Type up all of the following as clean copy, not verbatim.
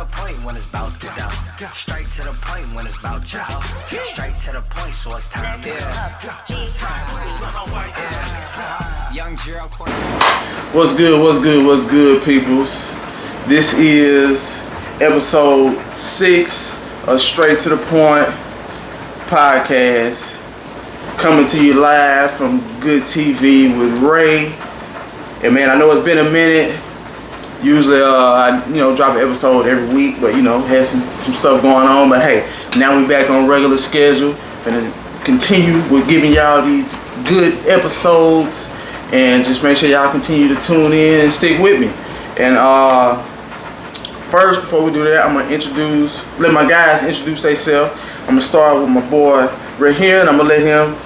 the point when it's about to go. Straight to the point when it's about your hoe. Straight to the point, so it's time to go. Young Gerald. What's good, peoples? This is episode 6 of Straight to the Point podcast, coming to you live from Good TV with Ray. And man, I know it's been a minute. Usually, I drop an episode every week, but had some stuff going on. But hey, now we back on regular schedule, and continue with giving y'all these good episodes, and just make sure y'all continue to tune in and stick with me. And first, before we do that, I'm gonna let my guys introduce themselves. I'm gonna start with my boy right here, and I'm gonna let him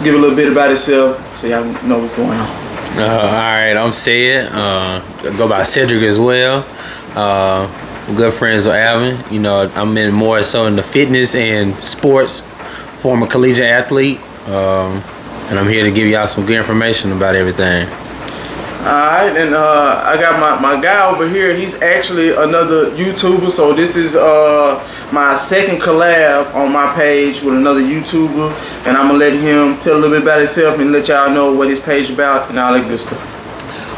give a little bit about himself so y'all know what's going on. Alright, I'm Sid. Go by Cedric as well. Good friends with Alvin. I'm in more so in the fitness and sports, former collegiate athlete. And I'm here to give y'all some good information about everything. Alright, and I got my guy over here. He's actually another YouTuber, so this is my second collab on my page with another YouTuber, and I'm gonna let him tell a little bit about himself and let y'all know what his page about and all that good stuff.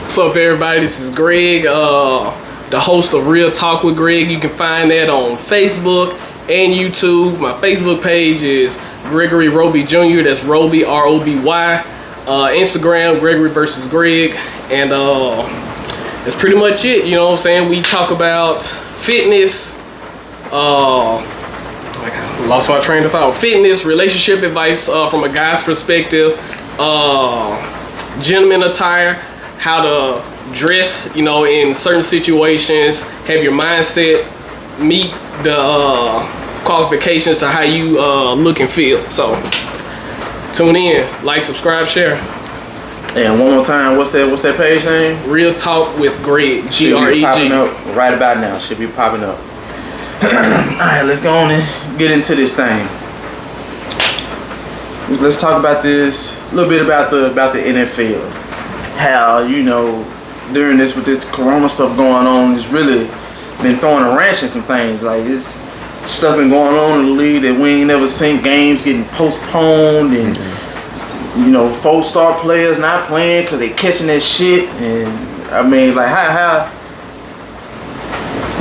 What's up, everybody? This is Greg, the host of Real Talk with Greg. You can find that on Facebook and YouTube. My Facebook page is Gregory Roby Jr. That's Roby, R-O-B-Y. Instagram, Gregory versus Greg. And that's pretty much it. You know what I'm saying? We talk about fitness. I lost my train of thought. Fitness, relationship advice from a guy's perspective. Gentleman attire, how to dress, in certain situations. Have your mindset meet the qualifications to how you look and feel. So tune in, like, subscribe, share. And one more time, what's that page name? Real Talk with Greg, G-R-E-G. Popping up right about now. Should be popping up. Alright, let's go on and get into this thing. Let's talk about this, a little bit about the NFL. How, during with this corona stuff going on, it's really been throwing a wrench in some things. Like, it's stuff been going on in the league that we ain't never seen, games getting postponed, and 4-star players not playing because they catching that shit. And I mean, like, how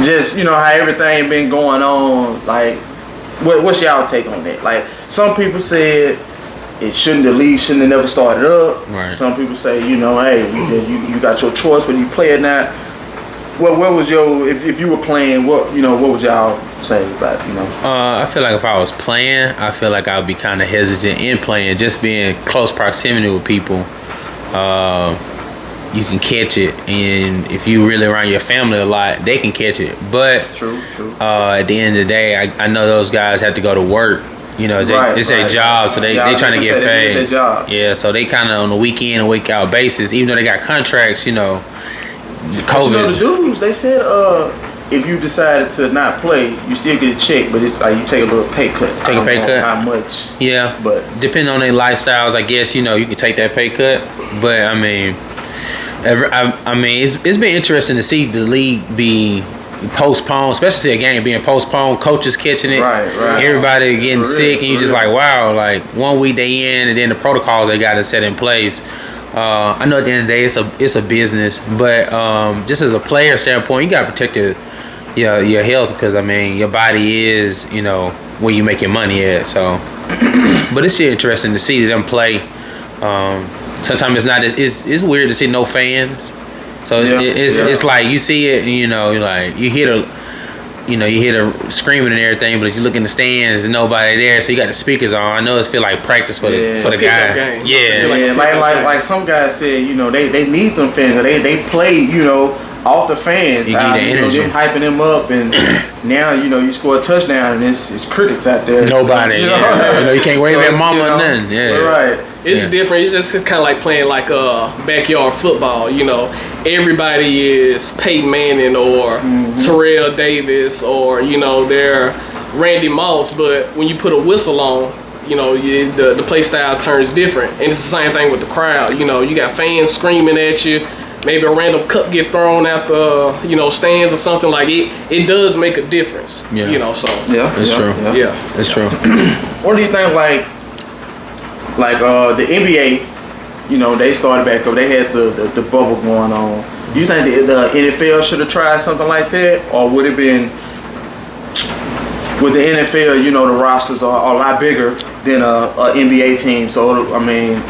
just how everything been going on. Like, what's y'all take on that? Like, some people said the league shouldn't have never started up. Right. Some people say, hey, you got your choice whether you play or not. What was your, if you were playing, what would y'all say about it? I feel like if I was playing, I feel like I would be kind of hesitant in playing. Just being close proximity with people, you can catch it, and if you really around your family a lot, they can catch it. But true. At the end of the day, I know those guys have to go to work. It's their job, so they trying to get paid. Their job. Yeah, so they kind of on a week in and week out basis. Even though they got contracts, COVID. The dudes, they said if you decided to not play, you still get a check, but it's like you take a little pay cut. Take a pay cut. How much? Yeah, but depending on their lifestyles, I guess you can take that pay cut. But I mean, it's been interesting to see the league be postponed, especially see a game being postponed. Coaches catching it, right. Everybody getting sick, and you just like, wow, like 1 week they in, and then the protocols they got to set in place. I know at the end of the day it's a business, but just as a player standpoint, you gotta protect your health, because your body is where you make your money at. So, but it's still interesting to see them play. Sometimes it's not. It's weird to see no fans. So it's like you see it, and you're like you hear the screaming and everything, but if you look in the stands, there's nobody there, so you got the speakers on. I know it feel like practice for the guy. Like some guys said, they need them fans. They play, off the fans. You need the energy. Them hyping them up, and now you score a touchdown, and it's crickets out there. Nobody. You can't wave at mama or nothing. Yeah, right. It's different. It's just kind of like playing like backyard football. Everybody is Peyton Manning or Terrell Davis or they're Randy Moss. But when you put a whistle on, the play style turns different. And it's the same thing with the crowd. You got fans screaming at you. maybe a random cup get thrown out the stands or something, like it does make a difference. Yeah. So it's true. Yeah, it's true. What do you think? Like the NBA, they started back up. They had the bubble going on. You think the NFL should have tried something like that, or would it been with the NFL? The rosters are a lot bigger than a NBA team. So I mean,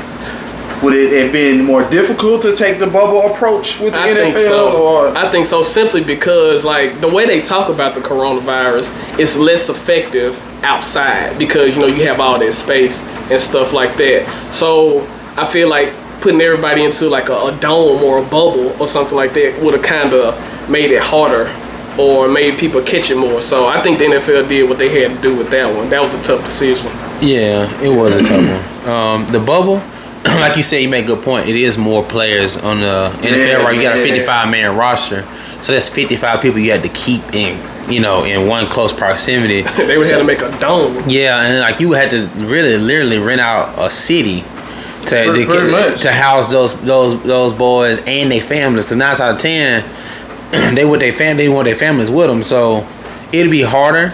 would it have been more difficult to take the bubble approach with the NFL? Think so. Or? I think so, simply because like the way they talk about the coronavirus is less effective outside because you have all that space and stuff like that. So I feel like putting everybody into like a dome or a bubble or something like that would have kind of made it harder or made people catch it more. So I think the NFL did what they had to do with that one. That was a tough decision. Yeah, it was a tough one. The bubble, like you said, you make a good point. It is more players on the NFL, right? You got a 55-man roster, so that's 55 people you had to keep in one close proximity. They would have to make a dome. Yeah, and like you had to really literally rent out a city to house those boys and their families. Because 9 out of 10, they want their families with them. So it'd be harder.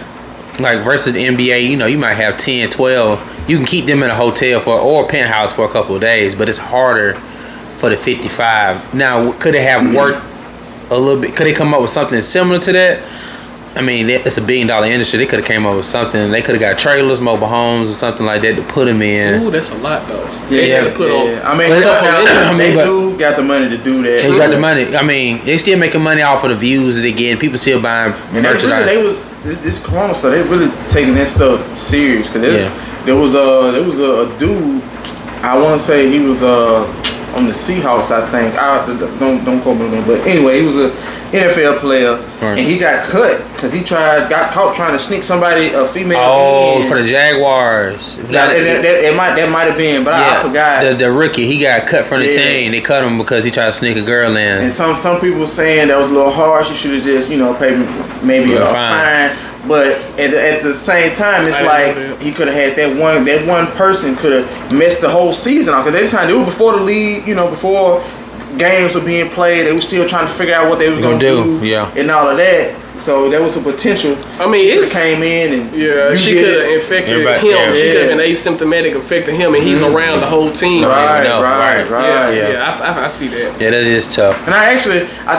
Like versus the NBA, you might have 10, 12. You can keep them in a hotel or a penthouse for a couple of days, but it's harder for the 55. Now, could it have worked a little bit? Could they come up with something similar to that? I mean, it's a $1 billion industry. They could have came up with something. They could have got trailers, mobile homes, or something like that to put them in. Ooh, that's a lot though. They had to put on. I mean, they do got the money to do that. They got the money. I mean, they still making money off of the views that they get. People still buying merchandise. They was this corona stuff. They really taking that stuff serious because there was a dude. I want to say he was on the Seahawks, I think. Don't quote me on that, but anyway, he was a NFL player, and he got cut because he got caught trying to sneak a female. Oh, for the Jaguars. That might have been, but I forgot. The rookie, he got cut from the team. They cut him because he tried to sneak a girl in. And some people were saying that was a little harsh. You should have just paid maybe a fine. But at the same time, it's like he could have had that one person could have messed the whole season off. Because it was before the league, before games were being played, they were still trying to figure out what they was going to do and all of that. So there was a potential. I mean, it came in and she could have infected him. She could have been asymptomatic, infected him, and he's around the whole team. Right. I see that. Yeah, that is tough. And I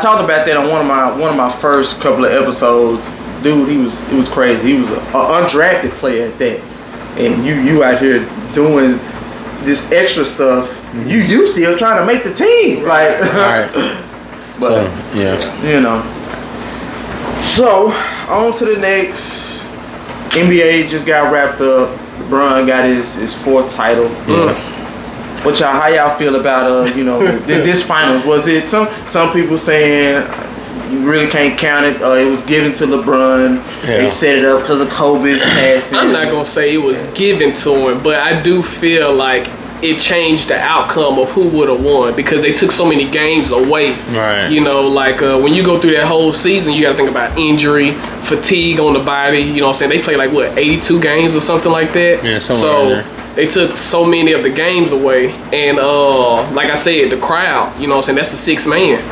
talked about that on one of my first couple of episodes. Dude, it was crazy. He was an undrafted player at that, and you out here doing this extra stuff. Mm-hmm. You still trying to make the team, like. Right. But so, yeah. So on to the next. NBA just got wrapped up. LeBron got his fourth title. Yeah. How y'all feel about this finals? Was it some people saying you really can't count it? It was given to LeBron. Yeah. They set it up because of Kobe's passing. I'm not gonna say it was given to him, but I do feel like it changed the outcome of who would have won because they took so many games away. Right. When you go through that whole season, you got to think about injury, fatigue on the body. You know what I'm saying? They play 82 games or something like that. Yeah, somewhere in there. They took so many of the games away, and like I said, the crowd. You know what I'm saying? That's the sixth man.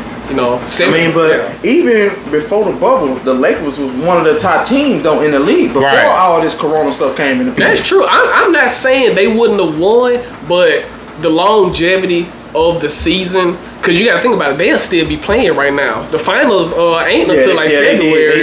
Even before the bubble, the Lakers was one of the top teams in the league before all this corona stuff came into play. That's true. I'm not saying they wouldn't have won, but the longevity of the season, because you got to think about it, they'll still be playing right now. The finals ain't until February.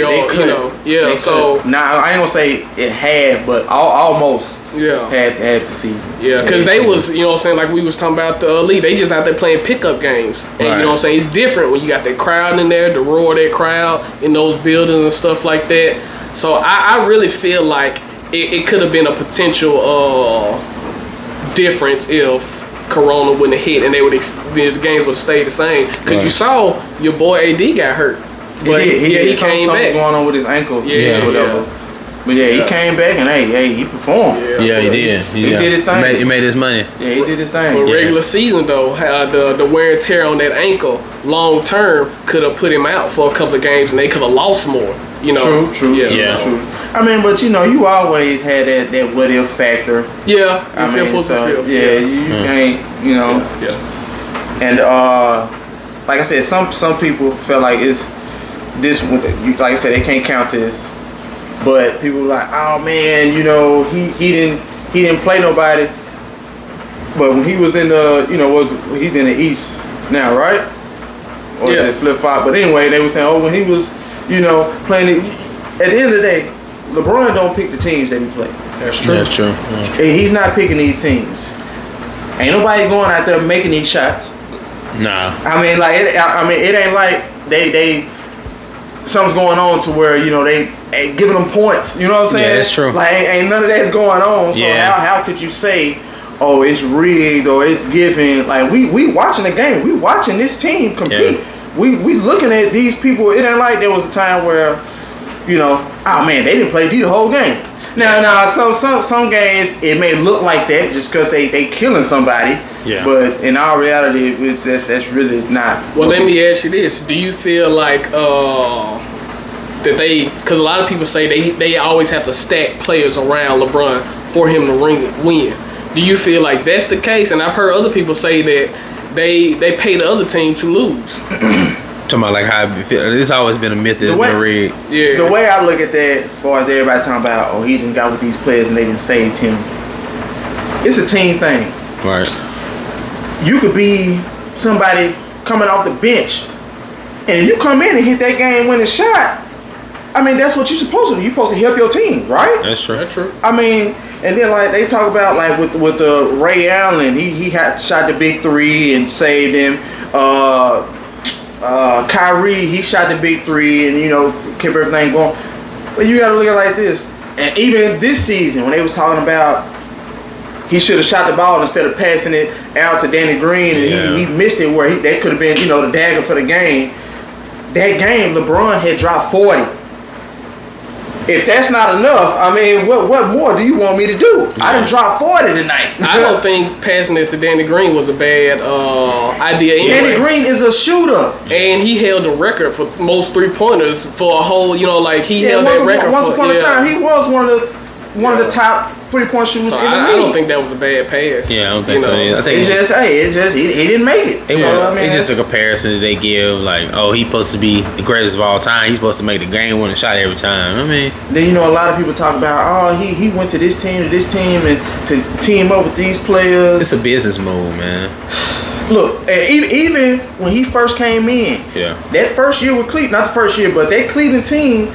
They so now I ain't gonna say it had, but almost had the season. Yeah, because they was like we was talking about the league. They just out there playing pickup games, and you know what I'm saying. It's different when you got that crowd in there, the roar of that crowd in those buildings and stuff like that. So I really feel like it could have been a potential difference if Corona wouldn't have hit and the games would have stayed the same. Because you saw your boy AD got hurt. But he came back. Something's going on with his ankle. Whatever. But he came back and he performed. Yeah, he did. He did his thing. He made his money. Yeah, he did his thing. But regular season though, the wear and tear on that ankle long term could have put him out for a couple of games and they could have lost more. True. True. I mean, but you always had that what if factor. Yeah. You can't, And like I said, some people feel like it's this. Like I said, they can't count this. But people were like, oh man, you know, he didn't play nobody. But when he was in the, you know, he's in the East now, right? Or is it flip-flop? But anyway, they were saying, oh, when he was, you know, playing it. At the end of the day, LeBron don't pick the teams that he play. That's true. That's true. He's not picking these teams. Ain't nobody going out there making these shots. Nah. I mean, like, it ain't like they something's going on to where, you know, they ain't giving them points. You know what I'm saying? Yeah, that's true. Like, ain't none of that's going on. So how could you say, oh, it's rigged or it's given? Like, we watching the game. We watching this team compete. Yeah. We looking at these people. It ain't like there was a time where, you know, oh man, they didn't play the whole game. Now, some games it may look like that just because they killing somebody. Yeah. But in our reality, that's really not. Well, let me ask you this: do you feel like that because a lot of people say they always have to stack players around LeBron for him to win? Do you feel like that's the case? And I've heard other people say that they pay the other team to lose. Talking about like how it's always been a myth that's been rigged. Yeah. The way I look at that, as far as everybody talking about, oh, he didn't got with these players and they didn't save him. It's a team thing. Right. You could be somebody coming off the bench, and if you come in and hit that game-winning shot, I mean, that's what you're supposed to do. You're supposed to help your team, right? That's true. That's true. I mean, and then like they talk about like with the Ray Allen, he had shot the big three and saved him. Kyrie, he shot the big three and, you know, kept everything going. But you got to look at it like this. And even this season, when they was talking about he should have shot the ball instead of passing it out to Danny Green, and he missed it where that could have been, you know, the dagger for the game. That game, LeBron had dropped 40. If that's not enough, I mean, what more do you want me to do? I done dropped 40 tonight. I don't think passing it to Danny Green was a bad idea anyway. Danny Green is a shooter. And he held the record for most three-pointers for a whole, you know, like he held that record. Once upon a time, he was one of the top three-point shooters in the league. I don't think that was a bad pass. Yeah, I don't think so. I think he didn't make it. It's just a comparison that they give, like, oh, he's supposed to be the greatest of all time. He's supposed to make the game-winning shot every time. I mean, then you know a lot of people talk about, oh, he went to this team and to team up with these players. It's a business move, man. Look, even when he first came in, that first year with Cleveland, not the first year, but that Cleveland team.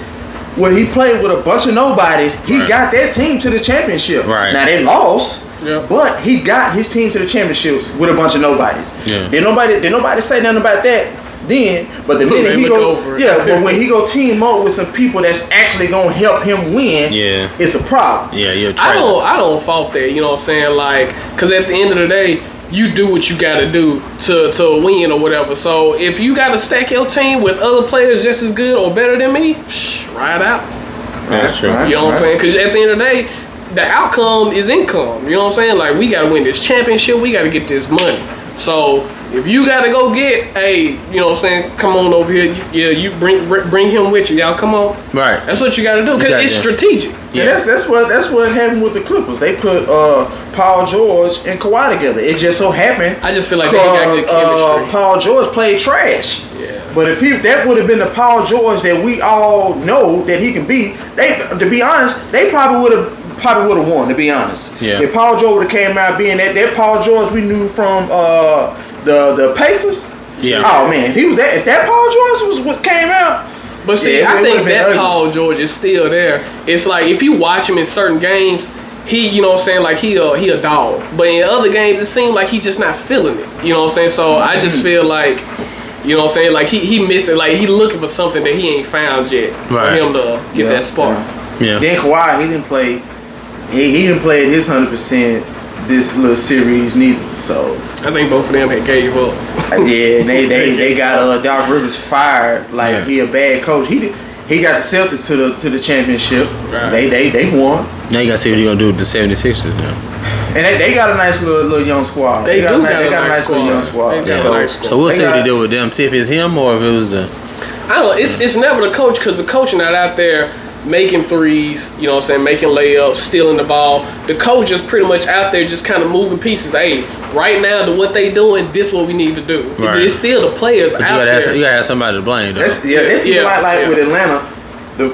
Where he played with a bunch of nobodies, he got that team to the championship. Right. Now they lost, but he got his team to the championships with a bunch of nobodies. Yeah. Did nobody say nothing about that then? But the minute he go, but when he go team up with some people that's actually gonna help him win, it's a problem. Yeah, you're I don't fault that. You know what I'm saying? Like, because at the end of the day, you do what you got to do to win or whatever. So if you got to stack your team with other players just as good or better than me, ride out. That's true. You know what I'm saying? Because at the end of the day, the outcome is income. You know what I'm saying? Like, we got to win this championship. We got to get this money. So if you got to go get, hey, you know what I'm saying? Come on over here. Yeah, you bring him with you. Y'all come on. Right. That's what you got to do because it's strategic. Yeah, that's what happened with the Clippers. They put Paul George and Kawhi together. It just so happened. I just feel like they got good chemistry. Paul George played trash. Yeah. But if that would have been the Paul George that we all know that he can be, to be honest, they probably would have won. To be honest, if Paul George would have came out being that Paul George we knew from the Pacers. Yeah. Oh man, if that Paul George was what came out. But see, I think that Paul George is still there. It's like if you watch him in certain games, he, you know what I'm saying, like he a dog. But in other games, it seems like he just not feeling it. You know what I'm saying? So I just feel like, you know what I'm saying, like he missing, like he looking for something that he ain't found yet for him to get that spark. Yeah. Then Kawhi, he didn't play. He didn't play at his 100% this little series neither. So I think both of them had gave up. Yeah, they got Doc Rivers fired like he a bad coach. He got the Celtics to the championship. Right. They won. Now you gotta see what you gonna do with the 76ers now. And they got a nice little young squad. They got a nice little young squad. So we'll see what they do with them. See if it's him or if it was the. I don't know. It's never the coach because the coach not out there making threes, you know what I'm saying, making layups, stealing the ball. The coach is pretty much out there just kind of moving pieces. Hey, right now, what they doing, this what we need to do. Right. It's still the players But out there. You gotta have somebody to blame, though. That's with Atlanta. The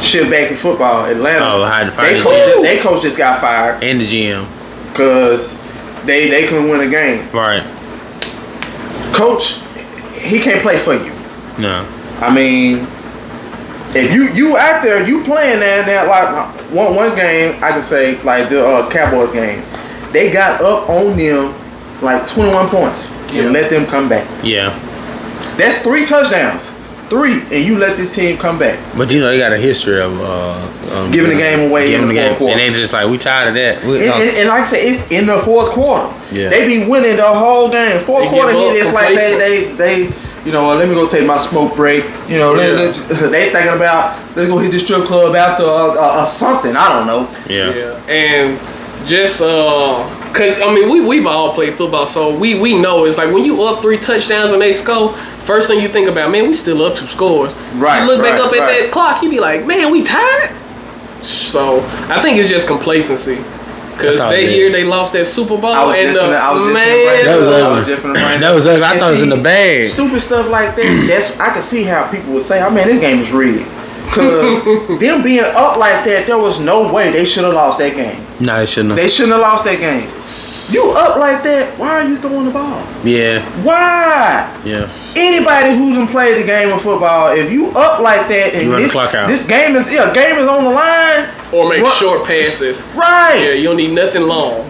shit back in football, Atlanta. Oh, had to find they coach just got fired. And the GM. Because they couldn't win a game. Right. Coach, he can't play for you. No. I mean, if you out there, you playing that like one game, I can say like the Cowboys game, they got up on them like 21 points and let them come back. Yeah. That's 3 touchdowns. 3, and you let this team come back. But you know they got a history of giving the game away in the fourth quarter. And they just like, we tired of that. And like I said, it's in the fourth quarter. Yeah. They be winning the whole game. Fourth quarter hit, it's like they you know, let me go take my smoke break. You know, they thinking about, let's go hit the strip club after something. I don't know. Yeah. And just cause I mean we've all played football, so we know it's like when you up 3 touchdowns and they score, first thing you think about, man, we still up 2 scores. Right. You look back up at that clock, you be like, man, we tired. So I think it's just complacency. Because that year they lost that Super Bowl, That was ugly. I thought it was in the bag. Stupid stuff like that. I could see how people would say, "Oh man, this game is rigged." Because them being up like that, there was no way they should have lost that game. No, they shouldn't have. They shouldn't have lost that game. You up like that? Why are you throwing the ball? Yeah. Why? Yeah. Anybody who's played the game of football, if you up like that and this game is on the line, or make short passes. Right. Yeah, you don't need nothing long.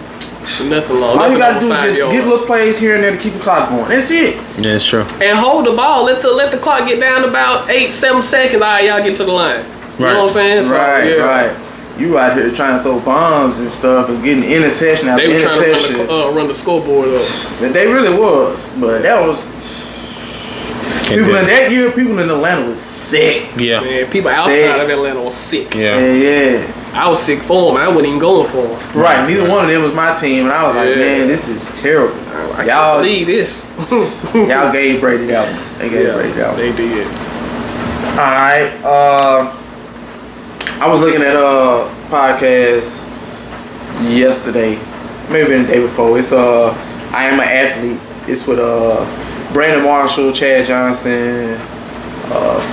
Nothing long. All you gotta do is just get little plays here and there to keep the clock going. That's it. Yeah, it's true. And hold the ball. Let the clock get down about 8-7 seconds. All right, y'all get to the line. You know what I'm saying? So, right. You out here trying to throw bombs and stuff and getting interception after interception. They were trying to run the scoreboard up. They really was, but that was. People in that year, people in Atlanta was sick. Yeah. Man, people outside of Atlanta was sick. Yeah. I was sick for them. I wasn't even going for them. Right. Neither one of them was my team, and I was like, man, this is terrible. I can't believe this. Y'all gave Brady that one. They gave Brady that one. They did. All right. I was looking at a podcast yesterday, maybe the day before. It's I Am an Athlete. It's with Brandon Marshall, Chad Johnson,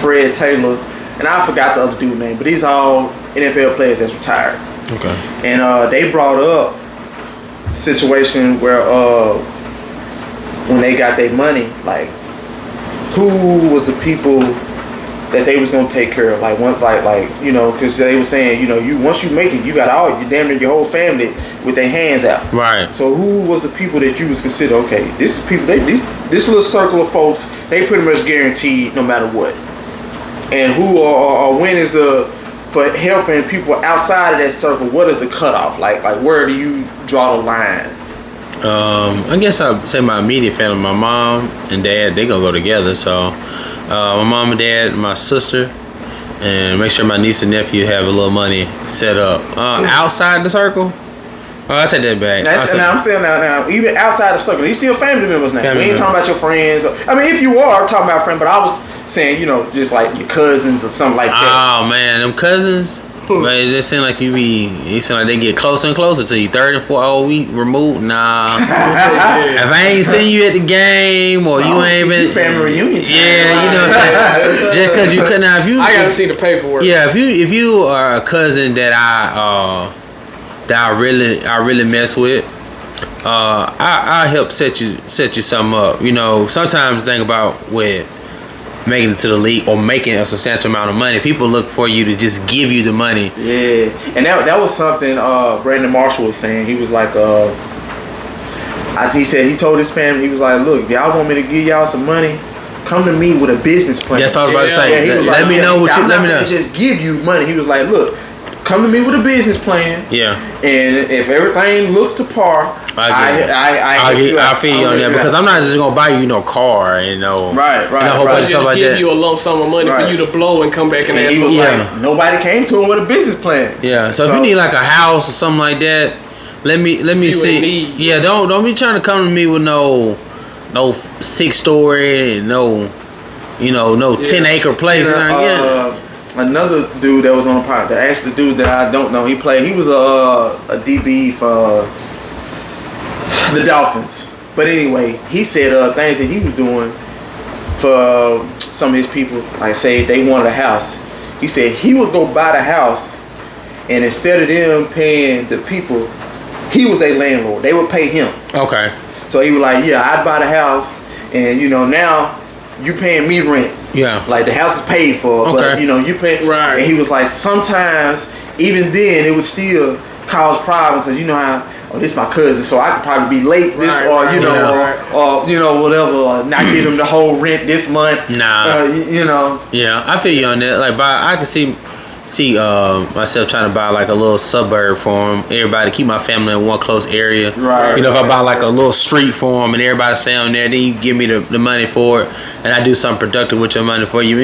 Fred Taylor, and I forgot the other dude's name, but these all NFL players that's retired. Okay. And they brought up a situation where when they got their money, like who was the people that they was gonna take care of, like once, like you know, because they were saying, you know, once you make it, you got you damn near your whole family with their hands out. Right. So who was the people that you was consider? Okay, this is people. This little circle of folks, they pretty much guaranteed no matter what. And who or when is for helping people outside of that circle? What is the cutoff? Like where do you draw the line? I guess I'd say my immediate family, my mom and dad, they gonna go together. So my mom and dad, my sister, and make sure my niece and nephew have a little money set up. Outside the circle, I take that back. I'm saying now, even outside the circle, these still family members now. We ain't talking about your friends. I mean, if you are talking about friends, but I was saying, you know, just like your cousins or something like that. Oh man, them cousins. Man, it seem like it seem like they get closer and closer to you. 3rd and 4th week removed. Nah. If I ain't seen you at the game or you ain't been family reunion time. Yeah, you know what I'm saying. Just because you couldn't. I gotta see the paperwork. Yeah, if you are a cousin that I really mess with, I help set you something up. You know, sometimes think about with making it to the league or making a substantial amount of money, people look for you to just give you the money. Yeah, and that was something Brandon Marshall was saying. He was like, he said he told his family, he was like, look, if y'all want me to give y'all some money, come to me with a business plan. That's all I was about to say. Yeah, let me know what you. Let me know. Just give you money. He was like, look, come to me with a business plan. Yeah. And if everything looks to par, I'll feed you on that because I'm not just gonna buy you no car and no right. And a whole bunch of stuff like that. Give you a lump sum of money for you to blow and come back and ask for money. Like, nobody came to him with a business plan. Yeah. So if you need like a house or something like that, let me see. Yeah. Don't be trying to come to me with no 6-story and no 10-acre place. another dude that was on the pod. The actual dude that I don't know, he was a DB for the Dolphins. But anyway, he said things that he was doing for some of his people. Like say they wanted a house. He said he would go buy the house, and instead of them paying the people, he was their landlord. They would pay him. Okay. So he was like, yeah, I'd buy the house, and now you paying me rent. Yeah. Like the house is paid for, but you pay. Right. And he was like, sometimes even then it would still cause problems because how this is my cousin, so I could probably be late or whatever, or not give him the whole rent this month. Nah. Yeah, I feel you on that. Like, I can see myself trying to buy like a little suburb for him. Everybody keep my family in one close area. Right. If I buy like a little street for him and everybody stay on there, then you give me the money for it, and I do something productive with your money for you.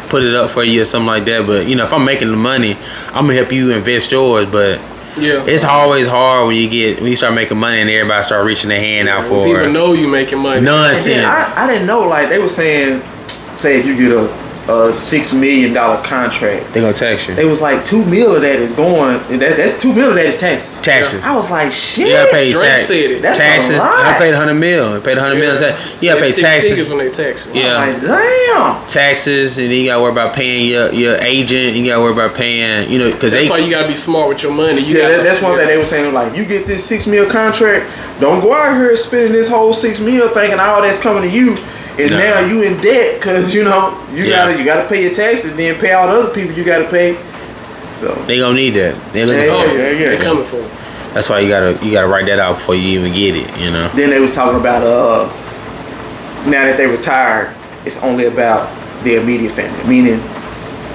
Put it up for you or something like that. But if I'm making the money, I'm gonna help you invest yours. But it's always hard when you start making money and everybody start reaching their hand out for it. People know you making money. Nonsense. I didn't know. Like they were saying, say if you get a $6 million contract, they gonna tax you. It was like $2 million of that is going. That's $2 million of that is taxes. Taxes. I was like, shit. You gotta pay That's taxes. a lot. I paid $100 million. Paid $100 million tax. You gotta pay taxes. When they tax you. Yeah. I'm like, damn. Taxes, and then you gotta worry about paying your agent. You gotta worry about paying. Because that's why you gotta be smart with your money. That's one thing they were saying. Like, you get this $6 million contract, don't go out here spending this whole $6 million thinking all that's coming to you. And now you in debt because you gotta pay your taxes, then pay all the other people you gotta pay. So they gonna need that. They looking for it. They're coming for it. That's why you gotta write that out before you even get it. Then they was talking about now that they retired, it's only about their immediate family, meaning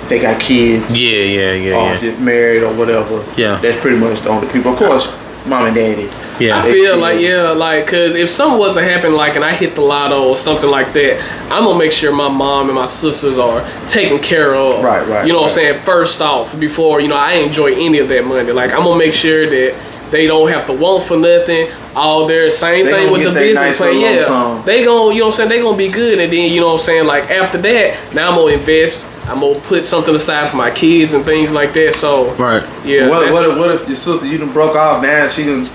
they got kids. Yeah. Just married or whatever. Yeah. That's pretty much the only people. Of course, mom and daddy. Yeah. I feel like, cause if something was to happen, like, and I hit the lotto or something like that, I'm gonna make sure my mom and my sisters are taken care of. Right. You know what I'm saying? First off, before, I enjoy any of that money. Like, I'm gonna make sure that they don't have to want for nothing. All their same thing with the business plan. Yeah. They gon', you know what I'm saying? They gonna be good. And then, you know what I'm saying? Like, after that, now I'm gonna invest. I'm gonna put something aside for my kids and things like that. So yeah. What if your sister you done broke off now? She done.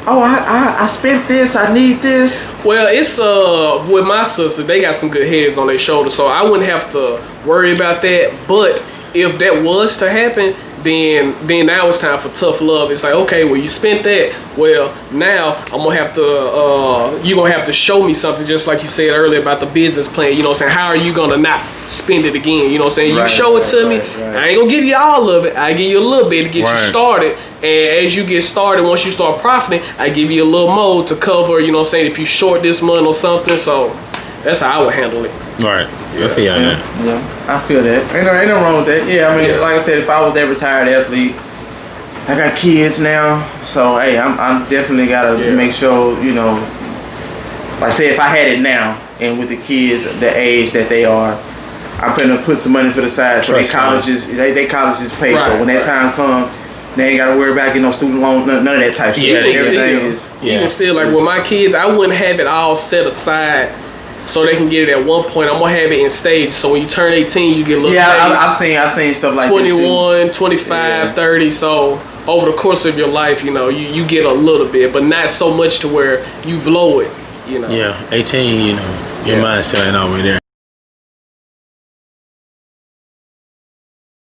I spent this. I need this. Well, it's with my sister, they got some good heads on their shoulders, so I wouldn't have to worry about that. But if that was to happen, then now it's time for tough love. It's like, okay, well, you spent that. Well, now I'm gonna have to you're gonna have to show me something, just like you said earlier about the business plan. You know what I'm saying? How are you gonna not spend it again? You know what I'm saying? You show it to me. I ain't gonna give you all of it. I give you a little bit to get you started. And as you get started, once you start profiting, I give you a little more to cover, you know what I'm saying, if you short this month or something. So that's how I would handle it. Right. I feel that. Yeah, I feel that. Ain't no wrong with that. Yeah, I mean, like I said, if I was that retired athlete, I got kids now, so hey, I'm definitely gotta make sure, like I say, if I had it now and with the kids the age that they are, I'm finna put some money for the side so they colleges paid for. When that time comes, they ain't gotta worry about getting no student loan, none of that type of shit. Even still, like with my kids, I wouldn't have it all set aside so they can get it at one point. I'm gonna have it in stages. So when you turn 18, you get a little I've seen stuff like 21, 25, 30. So over the course of your life, you get a little bit, but not so much to where you blow it. Yeah, 18, your mind still ain't all the way there.